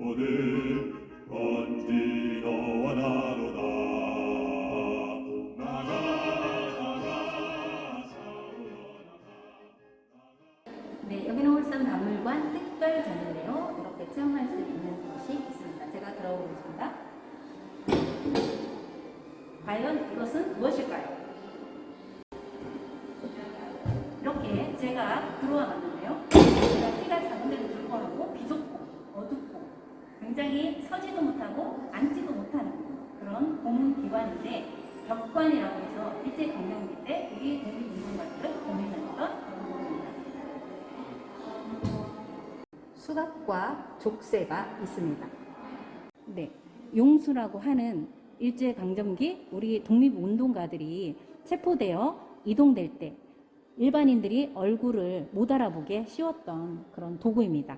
모든 번지 너와 나로다. 네, 여기는 울산 박물관 특별전인데요. 이렇게 체험할 수 있는 곳이 있습니다. 제가 들어보겠습니다. 과연 이것은 무엇일까요? 이렇게 제가 들어와 봤는데요. 키가 작은데도 불구하고 비좁고 어둡고 굉장히 서지도 못하고 앉지도 못하는 그런 고문기관인데, 벽관이라고 해서 일제강점기 때 우리 독립운동가들을 고민했던 그런 부분입니다. 수갑과 족쇄가 있습니다. 네, 용수라고 하는 일제강점기 우리 독립운동가들이 체포되어 이동될 때 일반인들이 얼굴을 못 알아보게 씌웠던 그런 도구입니다.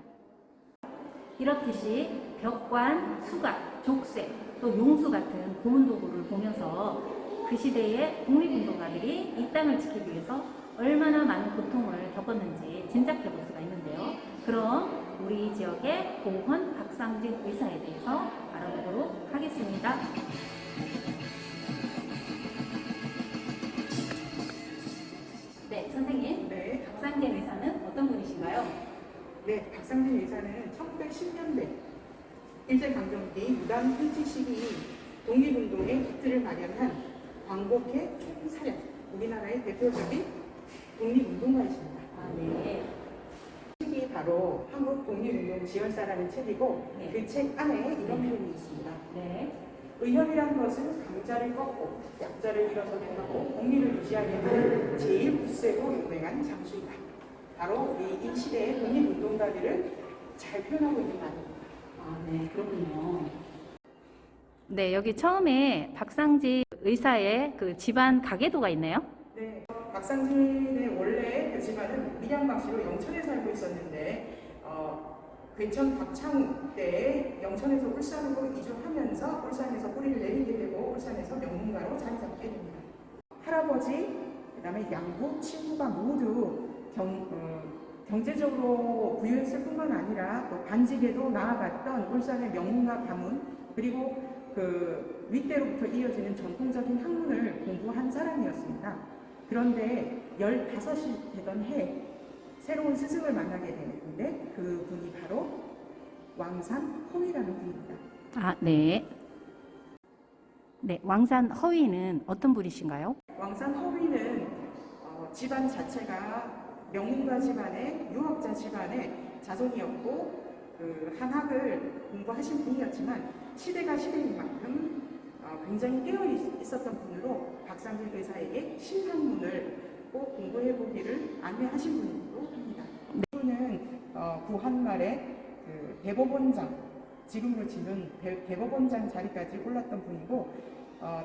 이렇듯이 벽관, 수갑, 족쇄, 또 용수 같은 고문 도구를 보면서 그 시대의 독립운동가들이 이 땅을 지키기 위해서 얼마나 많은 고통을 겪었는지 짐작해 볼 수가 있는데요. 그럼 우리 지역의 고헌 박상진 의사에 대해서 알아보도록 하겠습니다. 네, 선생님. 네. 박상진 의사는 어떤 분이신가요? 네, 박상진 의사는 1910년대 일제강점기 무단 통치 시기 독립운동의 기틀을 마련한 광복회 총사령, 우리나라의 대표적인 독립운동가이십니다. 아, 네. 책이 바로 한국 독립운동 지열사라는 책이고, 네. 그 책 안에 이런 표현이 있습니다. 네. 의협이라는 것은 강자를 꺾고 약자를 일어서게 하고 공리를 유지하게 하는 제일 굳세고 용맹한 장수이다. 바로 이 시대의 독립운동가들을 잘 표현하고 있는 말입니다. 아, 네, 그렇군요. 네, 여기 처음에 박상진 의사의 그 집안 가계도가 있네요. 네, 박상진의 원래 그 집안은 밀양박씨로 영천에 살고 있었는데, 괜천 박창 때 영천에서 울산으로 이주하면서 울산에서 뿌리를 내리게 되고 울산에서 명문가로 자리 잡게 됩니다. 할아버지, 그 다음에 양부, 친구가 모두 경제적으로 부유했을 뿐만 아니라 또 관직에도 나아갔던 울산의 명문가 가문, 그리고 그 윗대로부터 이어지는 전통적인 학문을 공부한 사람이었습니다. 그런데 15이 되던 해 새로운 스승을 만나게 되는데, 그 분이 바로 왕산 허위라는 분입니다. 아, 네. 네, 왕산 허위는 어떤 분이신가요? 왕산 허위는 집안 자체가 명문가 집안의 유학자 집안의 자손이었고, 그 한학을 공부하신 분이었지만 시대가 시대인 만큼 굉장히 깨어 있었던 분으로 박상진 의사에게 신학문을 꼭 공부해 보기를 안내하신 분이기도 합니다. 이분은 구한말에 그 대법원장, 지금으로 치면 대법원장 자리까지 올랐던 분이고,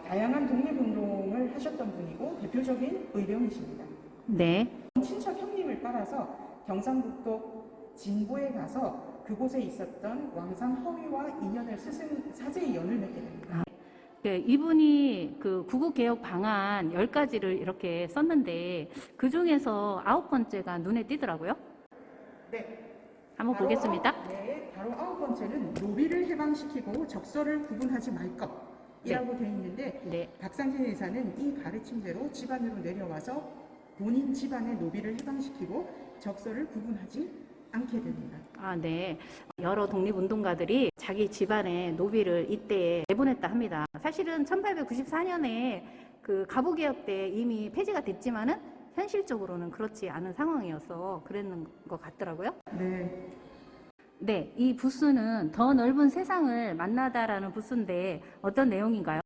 다양한 독립운동을 하셨던 분이고 대표적인 의병이십니다. 네. 친척 형님을 따라서 경상북도 진보에 가서 그곳에 있었던 왕산 허위와 인연을 사제의 연을 맺게 됩니다. 네, 이분이 그 구국개혁 방안 10가지를 이렇게 썼는데 그 중에서 9번째가 눈에 띄더라고요. 네. 한번 보겠습니다. 바로 9번째는 노비를 해방시키고 적설을 구분하지 말 것이라고 되어 있는데, 네. 박상진 의사는 이 가르침대로 집안으로 내려와서 본인 집안의 노비를 해방시키고 적설을 구분하지 않게 됩니다. 아, 네. 여러 독립운동가들이 자기 집안의 노비를 이때에 내보냈다 합니다. 사실은 1894년에 그 가부개혁 때 이미 폐지가 됐지만은 현실적으로는 그렇지 않은 상황이어서 그랬는 것 같더라고요. 네. 네, 이 부스는 더 넓은 세상을 만나다라는 부스인데 어떤 내용인가요?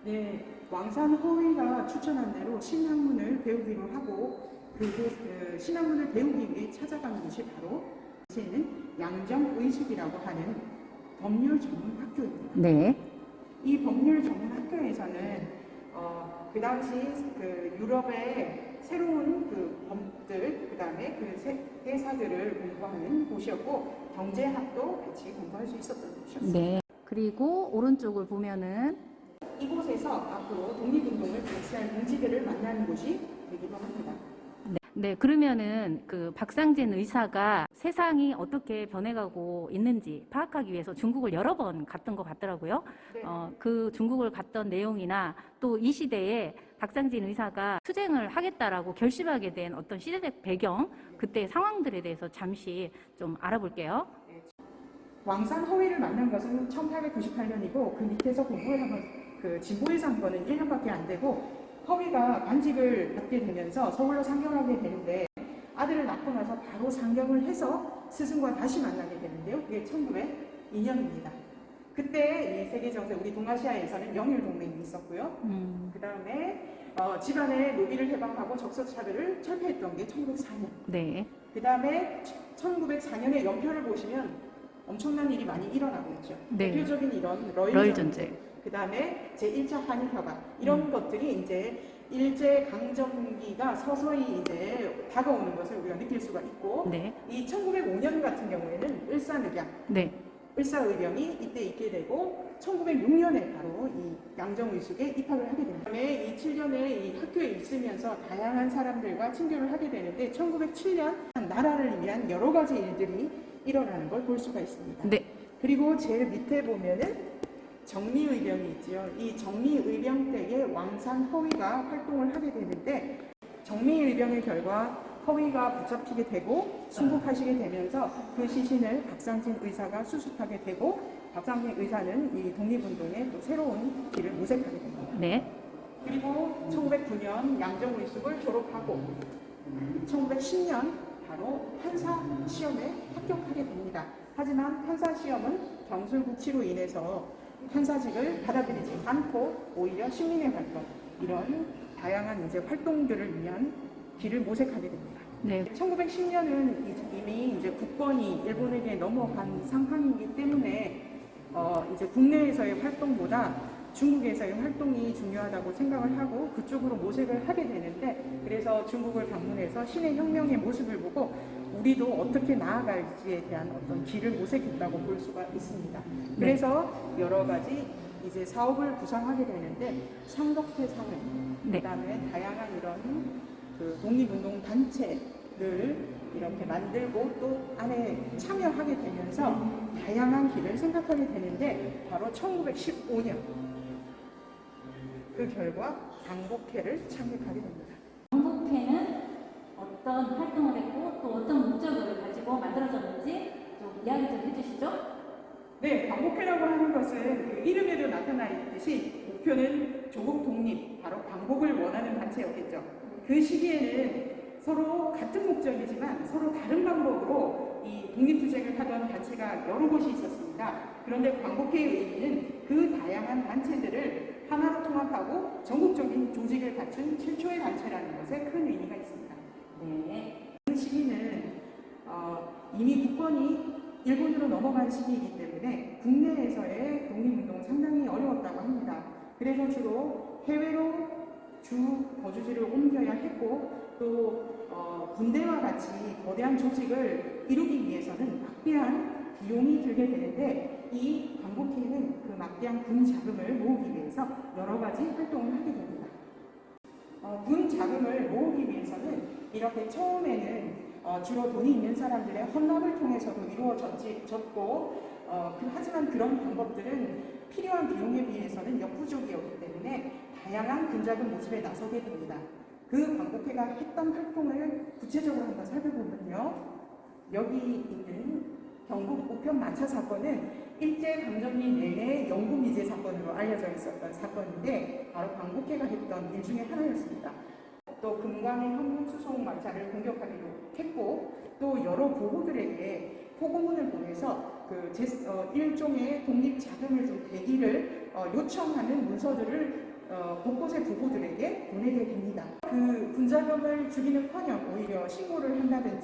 네, 왕산 허위가 추천한 대로 신학문을 배우기로 하고, 그 신학문을 배우기 위해 찾아간 곳이 바로 는 양정의숙이라고 하는 법률 전문 학교입니다. 네. 이 법률 전문 학교에서는 그 당시 그 유럽의 새로운 그 법들, 그 다음에 그 대사들을 공부하는 곳이었고, 경제학도 같이 공부할 수 있었던 곳이었습니다. 네. 그리고 오른쪽을 보면은 이곳에서 앞으로 독립운동을 같이 할 문지들을 만나는 곳이 되기도 합니다. 네, 그러면은 그 박상진 의사가 세상이 어떻게 변해가고 있는지 파악하기 위해서 중국을 여러 번 갔던 것 같더라고요. 네. 그 중국을 갔던 내용이나 또 이 시대에 박상진 의사가 투쟁을 하겠다라고 결심하게 된 어떤 시대적 배경, 그때 상황들에 대해서 잠시 좀 알아볼게요. 왕산 허위를 만난 것은 1898년이고 그 밑에서 공부를 하면 그 진보에서 한 거는 1년밖에 안 되고 허위가 관직을 받게 되면서 서울로 상경하게 되는데 아들을 낳고 나서 바로 상경을 해서 스승과 다시 만나게 되는데요. 그게 1902년입니다. 그때 이 세계정세 우리 동아시아에서는 영일 동맹이 있었고요. 그 다음에 집안의 노비를 해방하고 적석차별을 철폐했던 게 1904년. 네. 그 다음에 1904년에 연표를 보시면 엄청난 일이 많이 일어나고 있죠. 네. 대표적인 이런 러일 러일 전쟁. 전쟁. 그 다음에 제1차 한일협약 이런 것들이 이제 일제 강점기가 서서히 이제 다가오는 것을 우리가 느낄 수가 있고 네. 이 1905년 같은 경우에는 을사늑약, 네. 을사의병이 이때 있게 되고 1906년에 바로 이 양정의숙에 입학을 하게 됩니다. 그다음에 이 7년에 이 학교에 있으면서 다양한 사람들과 친교를 하게 되는데 1907년 나라를 위한 여러 가지 일들이 일어나는 걸 볼 수가 있습니다. 네. 그리고 제일 밑에 보면은 정리의병이 있지요. 이 정리의병 때에 왕산 허위가 활동을 하게 되는데 정리의병의 결과 허위가 붙잡히게 되고 순국하시게 되면서 그 시신을 박상진 의사가 수습하게 되고 박상진 의사는 이 독립운동에 또 새로운 길을 모색하게 됩니다. 네. 그리고 1909년 양정의숙을 졸업하고 1910년 바로 판사 시험에 합격하게 됩니다. 하지만 판사 시험은 경술국치로 인해서 판사직을 받아들이지 않고 오히려 시민의 활동 이런 다양한 이제 활동들을 위한 길을 모색하게 됩니다. 네. 1910년은 이미 이제 국권이 일본에게 넘어간 상황이기 때문에 이제 국내에서의 활동보다 중국에서의 활동이 중요하다고 생각을 하고 그쪽으로 모색을 하게 되는데 그래서 중국을 방문해서 신의 혁명의 모습을 보고 우리도 어떻게 나아갈지에 대한 어떤 길을 모색했다고 볼 수가 있습니다. 그래서 여러 가지 이제 사업을 구상하게 되는데 삼덕회상을 네. 그다음에 다양한 이런 그 독립운동 단체를 이렇게 만들고 또 안에 참여하게 되면서 다양한 길을 생각하게 되는데 바로 1915년 그 결과 광복회를 창립하게 됩니다. 광복회는 어떤 활동을 했고 또 어떤 목적을 가지고 만들어졌는지 좀 이야기 좀 해주시죠. 네, 광복회라고 하는 것은 그 이름에도 나타나 있듯이 목표는 조국 독립, 바로 광복을 원하는 단체였겠죠. 그 시기에는 서로 같은 목적이지만 서로 다른 방법으로 이 독립투쟁을 하던 단체가 여러 곳이 있었습니다. 그런데 광복회의 의미는 그 다양한 단체들을 하나로 통합하고 전국적인 조직을 갖춘 최초의 단체라는 것에 큰 의미가 있습니다. 네. 그 시기는 이미 국권이 일본으로 넘어간 시기이기 때문에 국내에서의 독립운동은 상당히 어려웠다고 합니다. 그래서 주로 해외로 주 거주지를 옮겨야 했고 또 군대와 같이 거대한 조직을 이루기 위해서는 막대한 비용이 들게 되는데 이 광복회는 그 막대한 군 자금을 모으기 위해서 여러 가지 활동을 하게 됩니다. 군 자금을 모으기 위해서는 이렇게 처음에는 주로 돈이 있는 사람들의 헌납을 통해서도 이루어졌고 하지만 그런 방법들은 필요한 비용에 비해서는 역부족이었기 때문에 다양한 군자금 모집에 나서게 됩니다. 그 광복회가 했던 활동을 구체적으로 한번 살펴보면요. 여기 있는 경북 우편 마차 사건은 일제강점기 내내 영구미제 사건으로 알려져 있었던 사건인데 바로 광복회가 했던 일 중에 하나였습니다. 또 금강의 현무수송 마차를 공격하기도 했고 또 여러 보고들에게 포고문을 보내서 일종의 독립 자금을 준 대기를 요청하는 문서들을 곳곳의 부부들에게 보내게 됩니다. 그 군자금을 주기는커녕 오히려 신고를 한다든지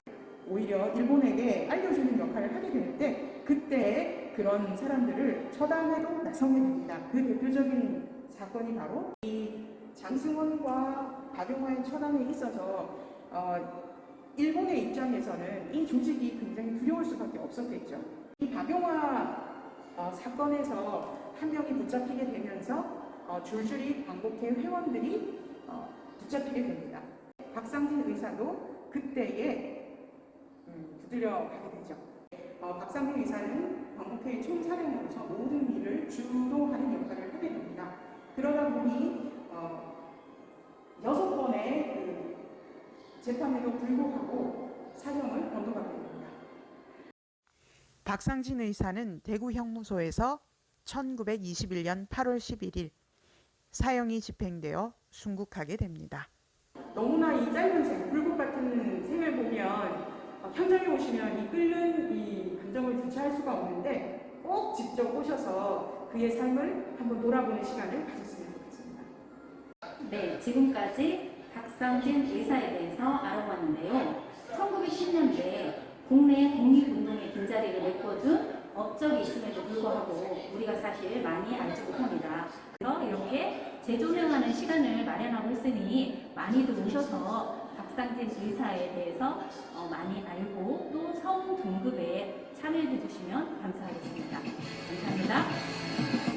오히려 일본에게 알려주는 역할을 하게 되는데 그때 그런 사람들을 처단해도 나서게 됩니다. 그 대표적인 사건이 바로 이 장승원과 박용화의 처단에 있어서 일본의 입장에서는 이 조직이 굉장히 두려울 수밖에 없었겠죠. 이 박용화 사건에서 한 명이 붙잡히게 되면서 줄줄이 광복회 회원들이 붙잡히게 됩니다. 박상진 의사도 그때에 두드려 가게 되죠. 박상민 의사는 광복회의 총사령으로서 모든 일을 주도하는 역할을 하게 됩니다. 그러다 보니 6번의 그 재판에도 불구하고 사형을 언도받게 됩니다. 박상진 의사는 대구 형무소에서 1921년 8월 11일 사형이 집행되어 순국하게 됩니다. 너무나 이 짧은 생, 굴곡 같은 생을 보면 현장에 오시면 이 끓는 이 감정을 주체할 수가 없는데 꼭 직접 오셔서 그의 삶을 한번 돌아보는 시간을 가졌으면 좋겠습니다. 네, 지금까지 박상진 의사에 대해서 알아보았는데요. 1910년대 국내 독립운동의 빈자리를 메꿔준 업적이 있음에도 불구하고 우리가 사실 많이 알지 못합니다. 그래서 이렇게 재조명하는 시간을 마련하고 있으니 많이들 오셔서 박상진 의사에 대해서 많이 알고 또 성 등급에 참여해 주시면 감사하겠습니다. 감사합니다.